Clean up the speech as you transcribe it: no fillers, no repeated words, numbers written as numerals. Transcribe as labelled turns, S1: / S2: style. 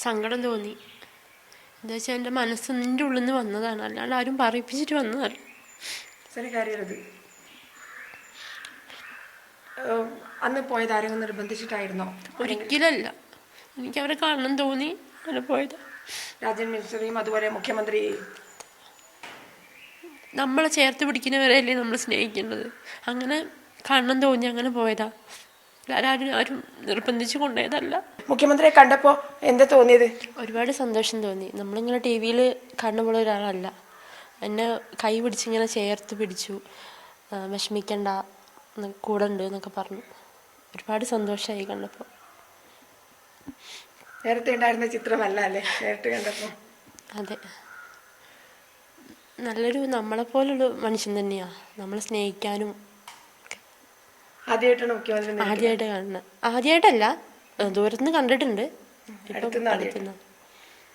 S1: സങ്കടം തോന്നി. എന്താ വെച്ചാൽ എൻ്റെ മനസ്സിൻ്റെ ഉള്ളിൽ നിന്ന് വന്നതാണ്, അല്ലാണ്ട് ആരും പറയിപ്പിച്ചിട്ട് വന്നതല്ല.
S2: അന്ന് പോയത് ആരെങ്കിലും നിർബന്ധിച്ചിട്ടായിരുന്നോ?
S1: ഒരിക്കലല്ല, എനിക്ക് അവരെ കാണണം തോന്നി അങ്ങനെ പോയത്.
S2: രാജ്യം മിനിസ്റ്ററെയും അതുപോലെ മുഖ്യമന്ത്രി
S1: നമ്മളെ ചേർത്ത് പിടിക്കുന്നവരെയല്ലേ നമ്മൾ സ്നേഹിക്കേണ്ടത്. അങ്ങനെ കാണണം തോന്നി അങ്ങനെ പോയതാ, ആരും നിർബന്ധിച്ച് കൊണ്ടുപോയതല്ല.
S2: മുഖ്യമന്ത്രിയെ കണ്ടപ്പോൾ എന്താ തോന്നിയത്?
S1: ഒരുപാട് സന്തോഷം തോന്നി. നമ്മളിങ്ങനെ ടി വിയിൽ കാണുന്ന പോലെ ഒരാളല്ല. എന്നെ കൈ പിടിച്ചിങ്ങനെ ചേർത്ത് പിടിച്ചു. വിഷമിക്കണ്ട, കൂടെ ഉണ്ട് എന്നൊക്കെ പറഞ്ഞു. ഒരുപാട് സന്തോഷമായി കണ്ടപ്പോൾ.
S2: നേരത്തെ ഉണ്ടായിരുന്ന ചിത്രമല്ല അല്ലേ നേരിട്ട് കണ്ടപ്പോൾ?
S1: അതെ, നല്ലൊരു നമ്മളെപ്പോലുള്ള മനുഷ്യൻ തന്നെയാ, നമ്മളെ സ്നേഹിക്കാനും.
S2: ആദ്യമായിട്ടാണ് മുഖ്യമന്ത്രി?
S1: ആദ്യമായിട്ട് കാണുന്നത്. ആദ്യമായിട്ടല്ല, ദൂരത്തുനിന്ന് കണ്ടിട്ടുണ്ട്. ഇപ്പം അടുത്തുനിന്ന്